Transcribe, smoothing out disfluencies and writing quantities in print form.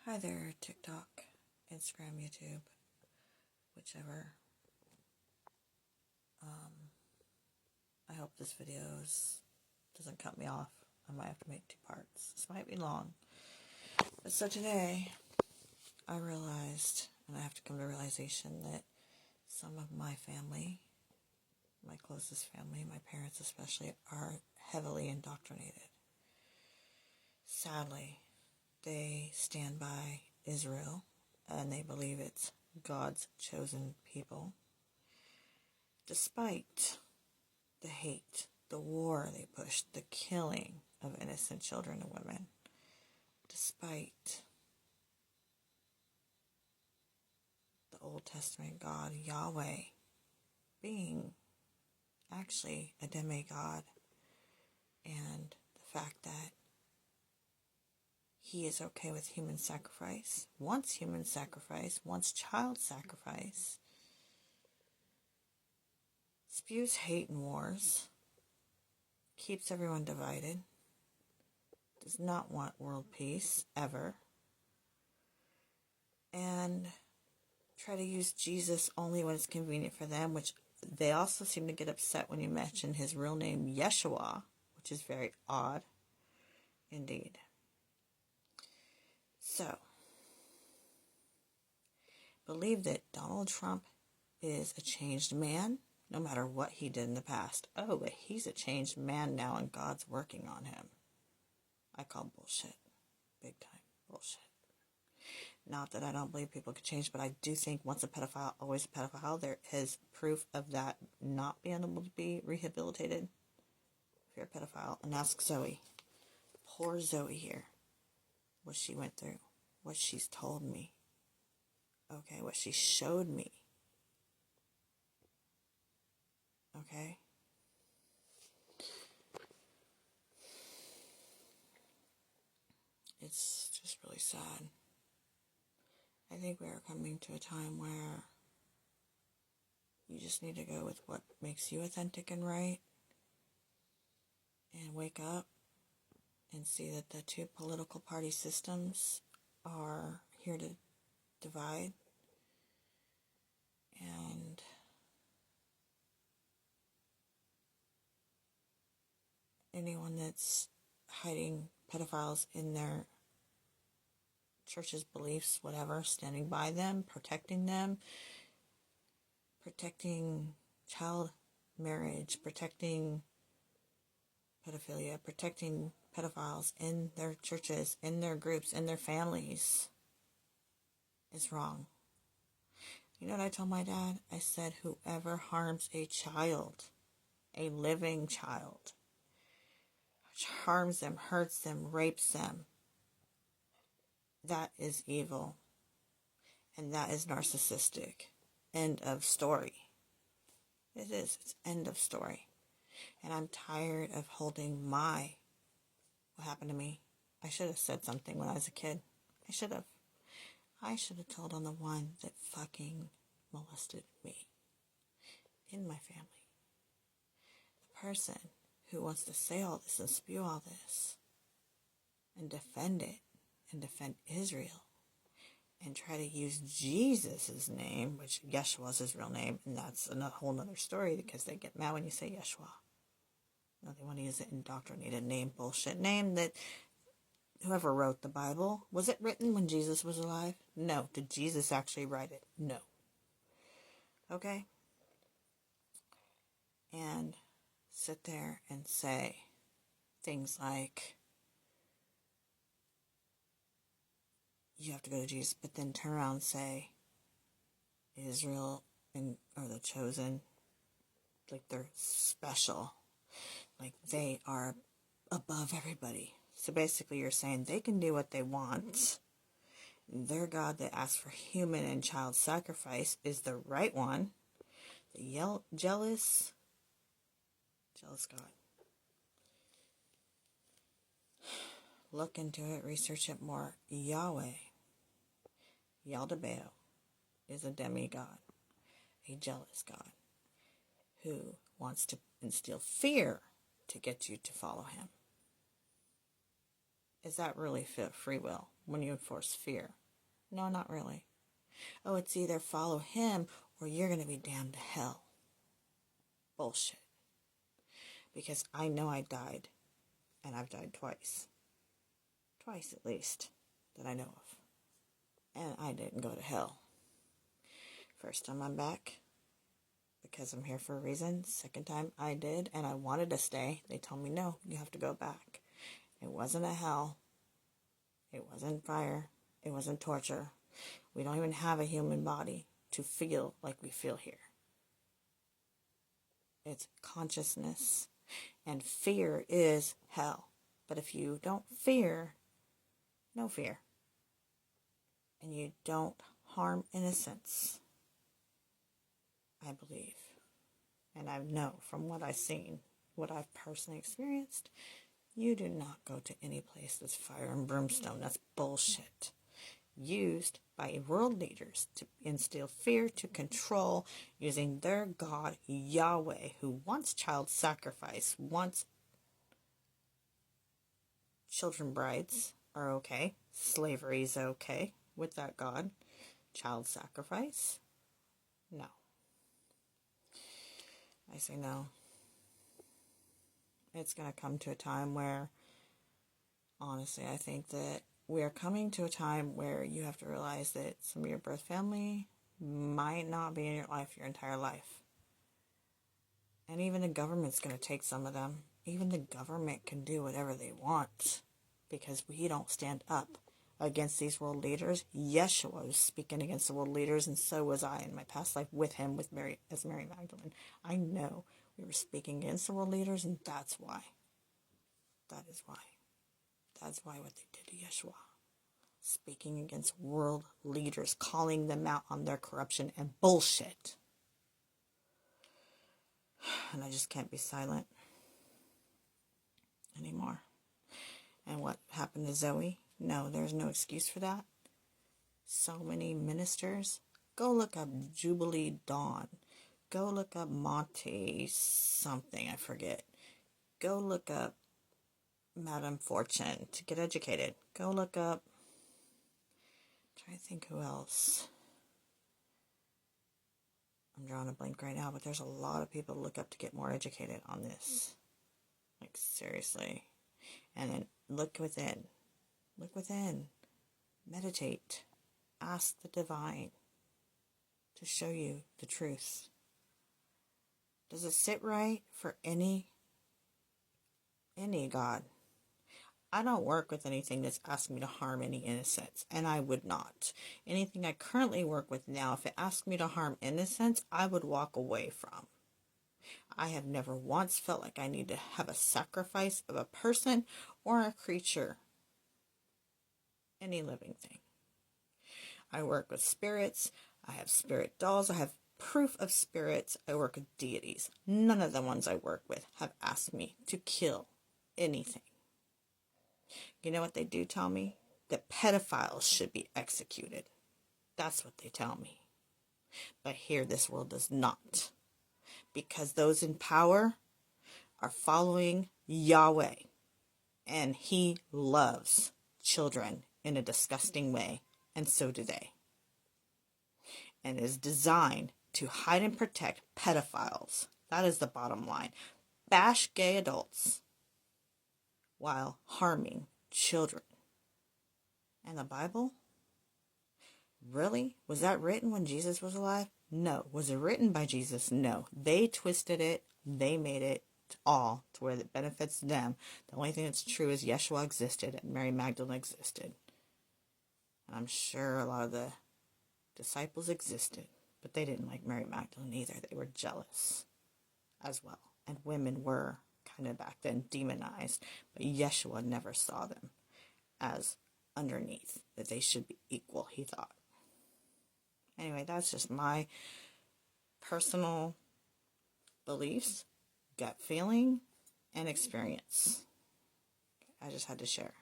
Hi there, TikTok, Instagram, YouTube, whichever. I hope this video doesn't cut me off. I might have to make 2 parts. This might be long. But so today, I realized, and I have to come to realization that some of my family, my closest family, my parents especially, are heavily indoctrinated. Sadly, they stand by Israel, and they believe it's God's chosen people. Despite the hate, the war they pushed, the killing of innocent children and women, despite the Old Testament God, Yahweh, being actually a demigod, and the fact that he is okay with human sacrifice, wants child sacrifice, spews hate and wars, keeps everyone divided, does not want world peace, ever, and try to use Jesus only when it's convenient for them, which they also seem to get upset when you mention his real name, Yeshua, which is very odd indeed. So, believe that Donald Trump is a changed man, no matter what he did in the past. Oh, but he's a changed man now and God's working on him. I call bullshit. Big time bullshit. Not that I don't believe people could change, but I do think once a pedophile, always a pedophile. There is proof of that not being able to be rehabilitated. If you're a pedophile, and ask Zoe. Poor Zoe here. What she went through. What she's told me. Okay, what she showed me. Okay? It's just really sad. I think we are coming to a time where you just need to go with what makes you authentic and right, and wake up and see that the 2 political party systems are here to divide, and anyone that's hiding pedophiles in their church's beliefs, whatever, standing by them, protecting child marriage, protecting pedophilia, protecting pedophiles in their churches, in their groups, in their families, is wrong. You know what I told my dad? I said, whoever harms a child, a living child, harms them, hurts them, rapes them, that is evil. And that is narcissistic. End of story. It is. It's end of story. And I'm tired of holding what happened to me. I should have said something when I was a kid. I should have told on the one that fucking molested me in my family. The person who wants to say all this and spew all this and defend it and defend Israel and try to use Jesus' name, which Yeshua is his real name, and that's a whole other story because they get mad when you say Yeshua. No, they want to use an indoctrinated name, bullshit name that whoever wrote the Bible, was it written when Jesus was alive? No. Did Jesus actually write it? No. Okay? And sit there and say things like, you have to go to Jesus, but then turn around and say, Israel are the chosen, like they're special, like they are above everybody. So basically you're saying they can do what they want. Their God that asks for human and child sacrifice is the right one. The jealous God. Look into it, research it more. Yahweh, Yaldabaoth, is a demigod, a jealous God, who wants to instill fear to get you to follow him. Is that really free will when you enforce fear? No, not really. Oh, it's either follow him or you're going to be damned to hell. Bullshit. Because I know I died, and I've died twice. Twice at least, that I know of. And I didn't go to hell. First time I'm back, because I'm here for a reason. Second time I did, and I wanted to stay. They told me, no, you have to go back. It wasn't a hell. It wasn't fire. It wasn't torture. We don't even have a human body to feel like we feel here. It's consciousness. And fear is hell. But if you don't fear, no fear. And you don't harm innocence, I believe. And I know from what I've seen, what I've personally experienced, you do not go to any place that's fire and brimstone. That's bullshit. Used by world leaders to instill fear, to control, using their God, Yahweh, who wants child sacrifice, wants children brides are okay, slavery is okay with that God. Child sacrifice? No. I say no. It's going to come to a time where, honestly, I think that we are coming to a time where you have to realize that some of your birth family might not be in your life your entire life. And even the government's going to take some of them. Even the government can do whatever they want because we don't stand up against these world leaders. Yeshua was speaking against the world leaders, and so was I in my past life with him, as Mary Magdalene. I know we were speaking against the world leaders, and that's why. That is why. That's why what they did to Yeshua. Speaking against world leaders, calling them out on their corruption and bullshit. And I just can't be silent anymore. And what happened to Zoe? No, there's no excuse for that. So many ministers. Go look up Jubilee Dawn. Go look up Monty something, I forget. Go look up Madame Fortune to get educated. Go look up, I'm trying to think who else. I'm drawing a blank right now, but there's a lot of people to look up to get more educated on this. Like, seriously. And then look within. Look within. Meditate. Ask the divine to show you the truth. Does it sit right for any God? I don't work with anything that's asking me to harm any innocents, and I would not. Anything I currently work with now, if it asked me to harm innocents, I would walk away from. I have never once felt like I need to have a sacrifice of a person or a creature, any living thing. I work with spirits. I have spirit dolls. I have proof of spirits. I work with deities. None of the ones I work with have asked me to kill anything. You know what they do tell me? That pedophiles should be executed. That's what they tell me. But here this world does not. Because those in power are following Yahweh. And he loves children in a disgusting way. And so do they. And is designed to hide and protect pedophiles. That is the bottom line. Bash gay adults while harming children. And the Bible? Really? Was that written when Jesus was alive? No. Was it written by Jesus? No. They twisted it. They made it all to where it benefits them. The only thing that's true is Yeshua existed and Mary Magdalene existed. And I'm sure a lot of the disciples existed, but they didn't like Mary Magdalene either. They were jealous as well. And women were kind of back then demonized, but Yeshua never saw them as underneath, that they should be equal, he thought. Anyway, that's just my personal beliefs, gut feeling, and experience. I just had to share.